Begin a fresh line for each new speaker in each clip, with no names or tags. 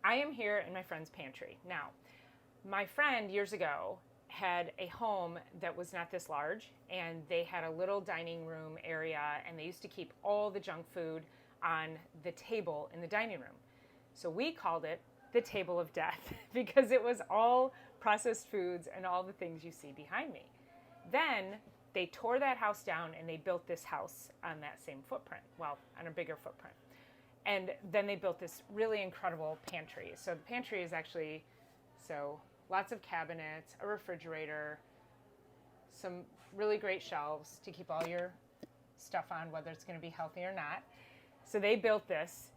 I am here in my friend's pantry. Now, my friend years ago had a home that was not this large, and they had a little dining room area, and they used to keep all the junk food on the table in the dining room. So we called it the table of death because it was all processed foods and all the things you see behind me. Then they tore that house down and they built this house on that same footprint, well, on a bigger footprint. And then they built this really incredible pantry. So the pantry is actually, lots of cabinets, a refrigerator, some really great shelves to keep all your stuff on, whether it's going to be healthy or not. So they built this,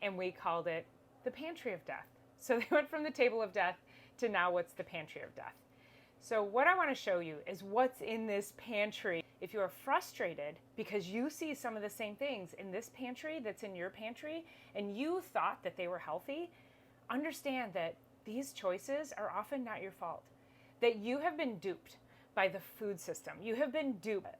and we called it the Pantry of Death. So they went from the table of death to now what's the Pantry of Death. So what I want to show you is what's in this pantry. If you are frustrated because you see some of the same things in this pantry that's in your pantry, and you thought that they were healthy, understand that these choices are often not your fault. That you have been duped by the food system. You have been duped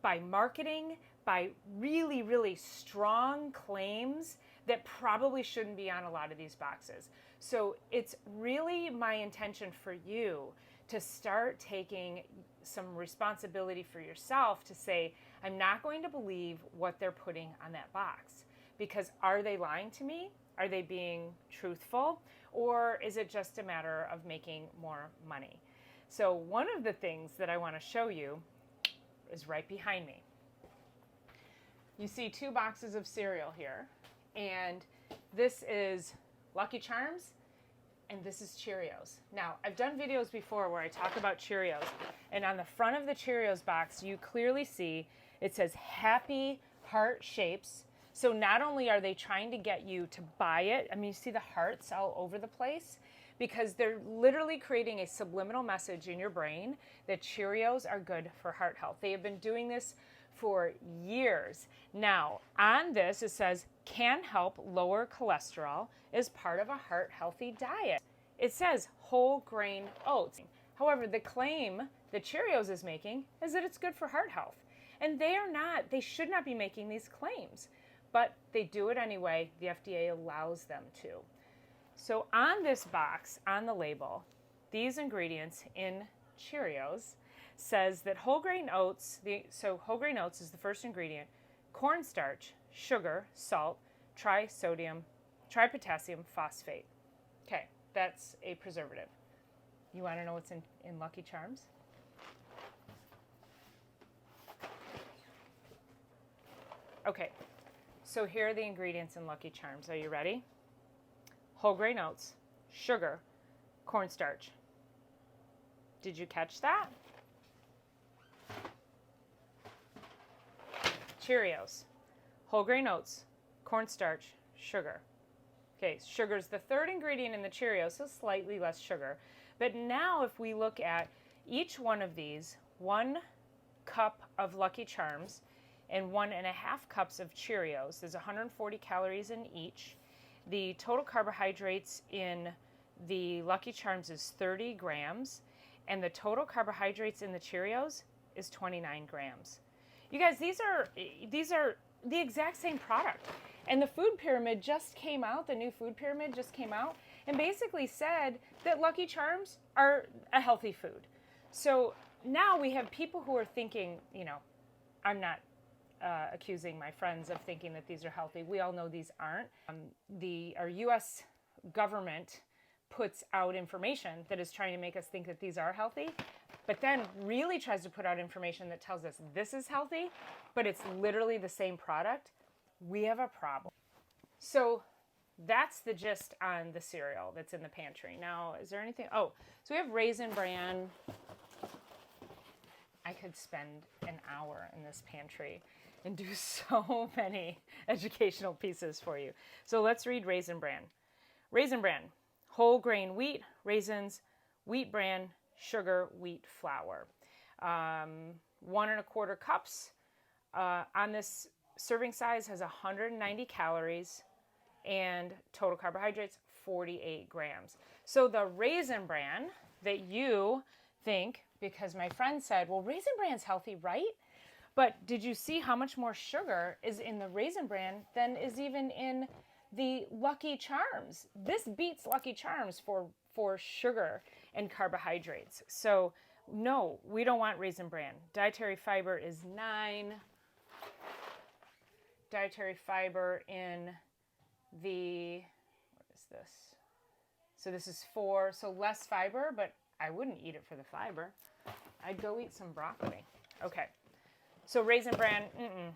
by marketing, by really, really strong claims that probably shouldn't be on a lot of these boxes. So it's really my intention for you to start taking some responsibility for yourself to say, I'm not going to believe what they're putting on that box. Because are they lying to me? Are they being truthful? Or is it just a matter of making more money? So one of the things that I want to show you is right behind me. You see 2 boxes of cereal here, and this is Lucky Charms, and this is Cheerios. Now, I've done videos before where I talk about Cheerios, and on the front of the Cheerios box, you clearly see it says Happy Heart Shapes. So not only are they trying to get you to buy it, I mean, you see the hearts all over the place, because they're literally creating a subliminal message in your brain that Cheerios are good for heart health. They have been doing this for years. Now, on this, it says, can help lower cholesterol as part of a heart healthy diet. It says whole grain oats. However, the claim that Cheerios is making is that it's good for heart health. And they should not be making these claims, but they do it anyway. The FDA allows them to. So on this box, on the label, these ingredients in Cheerios says that whole grain oats, whole grain oats is the first ingredient, cornstarch, sugar, salt, tripotasium phosphate. Okay, that's a preservative. You want to know what's in Lucky Charms? Okay, so here are the ingredients in Lucky Charms. Are you ready? Whole grain oats, sugar, cornstarch. Did you catch that? Cheerios, whole grain oats, cornstarch, sugar. Okay, sugar is the third ingredient in the Cheerios, so slightly less sugar. But now if we look at each one of these, 1 cup of Lucky Charms and 1.5 cups of Cheerios, there's 140 calories in each. The total carbohydrates in the Lucky Charms is 30 grams, and the total carbohydrates in the Cheerios is 29 grams. You guys, these are the exact same product. And the food pyramid just came out, the new food pyramid just came out, and basically said that Lucky Charms are a healthy food. So now we have people who are thinking, I'm not accusing my friends of thinking that these are healthy. We all know these aren't. Our U.S. government puts out information that is trying to make us think that these are healthy, but then really tries to put out information that tells us this is healthy, but it's literally the same product. We have a problem. So that's the gist on the cereal that's in the pantry. Now, is there anything? Oh, so we have Raisin Bran. I could spend an hour in this pantry and do so many educational pieces for you. So let's read Raisin Bran. Raisin Bran, whole grain wheat, raisins, wheat bran, sugar, wheat flour. 1.25 cups. On this serving size has 190 calories and total carbohydrates 48 grams. So the Raisin Bran that you think, because my friend said, well, Raisin Bran's healthy, right? But did you see how much more sugar is in the Raisin Bran than is even in the Lucky Charms. This beats Lucky Charms for sugar and carbohydrates. So no, we don't want Raisin Bran. Dietary fiber is 9. Dietary fiber in the, what is this? So this is 4, so less fiber, but I wouldn't eat it for the fiber. I'd go eat some broccoli. Okay, so Raisin Bran,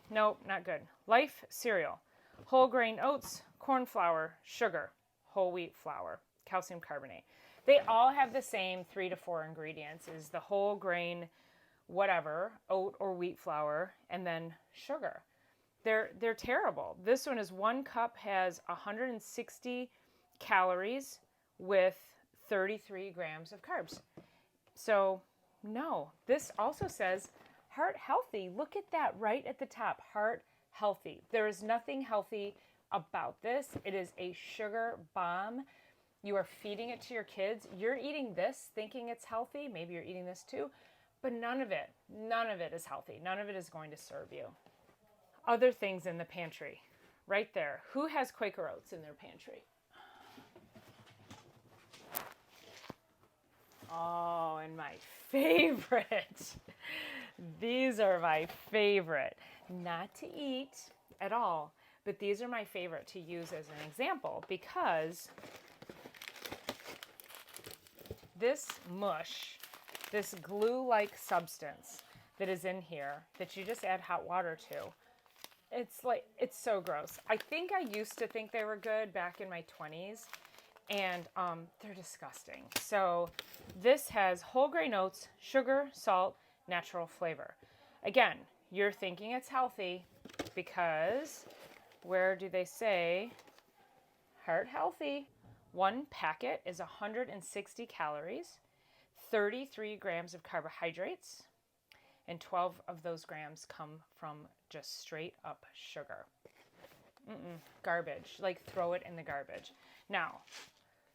nope, not good. Life cereal, whole grain oats, corn flour, sugar, whole wheat flour, calcium carbonate. They all have the same 3 to 4 ingredients, is the whole grain, whatever, oat or wheat flour, and then sugar. They're terrible. This one is 1 cup has 160 calories with 33 grams of carbs. So no, this also says heart healthy. Look at that right at the top, heart healthy. There is nothing healthy about this. It is a sugar bomb. You are feeding it to your kids. You're eating this thinking it's healthy. Maybe you're eating this too, but none of it is healthy. None of it is going to serve you. Other things in the pantry, right there. Who has Quaker Oats in their pantry? Oh, and my favorite. These are my favorite. Not to eat at all, but these are my favorite to use as an example because this mush, this glue-like substance that is in here that you just add hot water to, it's so gross. I think I used to think they were good back in my 20s, and they're disgusting. So this has whole grain oats, sugar, salt, natural flavor. Again, you're thinking it's healthy because where do they say heart healthy? 1 packet is 160 calories, 33 grams of carbohydrates, and 12 of those grams come from just straight up sugar. Garbage, like throw it in the garbage. Now,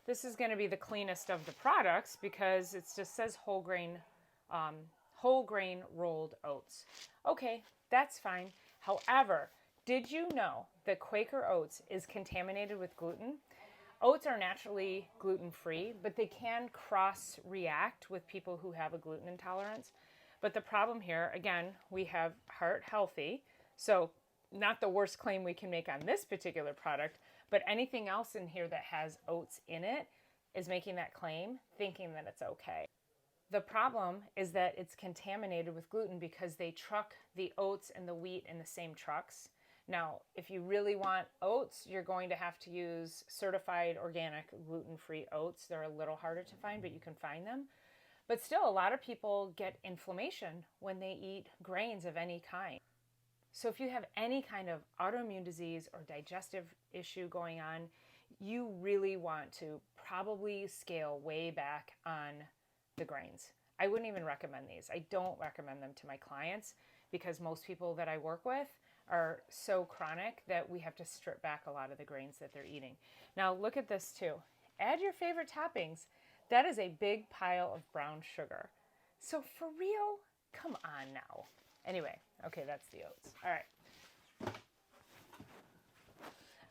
this is going to be the cleanest of the products because it just says whole grain rolled oats. Okay, that's fine. However, did you know that Quaker Oats is contaminated with gluten? Oats are naturally gluten-free, but they can cross-react with people who have a gluten intolerance. But the problem here, again, we have heart healthy, so not the worst claim we can make on this particular product, but anything else in here that has oats in it is making that claim, thinking that it's okay. The problem is that it's contaminated with gluten because they truck the oats and the wheat in the same trucks. Now, if you really want oats, you're going to have to use certified organic gluten-free oats. They're a little harder to find, but you can find them. But still, a lot of people get inflammation when they eat grains of any kind. So if you have any kind of autoimmune disease or digestive issue going on, you really want to probably scale way back on the grains. I wouldn't even recommend these. I don't recommend them to my clients because most people that I work with are so chronic that we have to strip back a lot of the grains that they're eating. Now look at this too. Add your favorite toppings. That is a big pile of brown sugar. So for real, come on now. Anyway, okay, that's the oats. All right.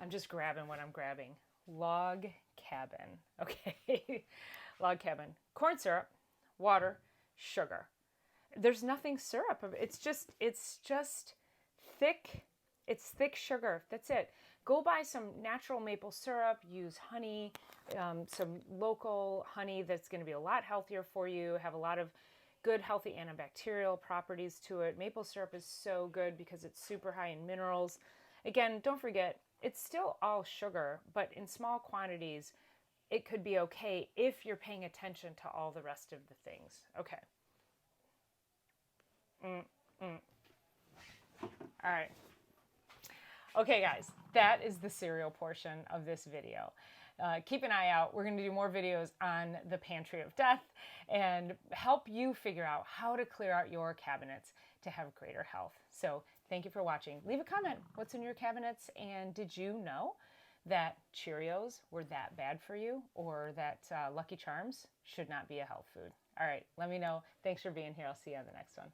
I'm just grabbing what I'm grabbing. Log Cabin. Okay. Log Cabin. Corn syrup, water, sugar. There's nothing syrup. It's just thick. It's thick sugar. That's it. Go buy some natural maple syrup. Use honey, some local honey that's going to be a lot healthier for you. Have a lot of good, healthy antibacterial properties to it. Maple syrup is so good because it's super high in minerals. Again, don't forget, it's still all sugar, but in small quantities, it could be okay if you're paying attention to all the rest of the things. Okay. All right. Okay, guys, that is the cereal portion of this video. Keep an eye out. We're going to do more videos on the Pantry of Death and help you figure out how to clear out your cabinets to have greater health. So thank you for watching. Leave a comment. What's in your cabinets? And did you know that Cheerios were that bad for you, or that Lucky Charms should not be a health food? All right, let me know. Thanks for being here. I'll see you on the next one.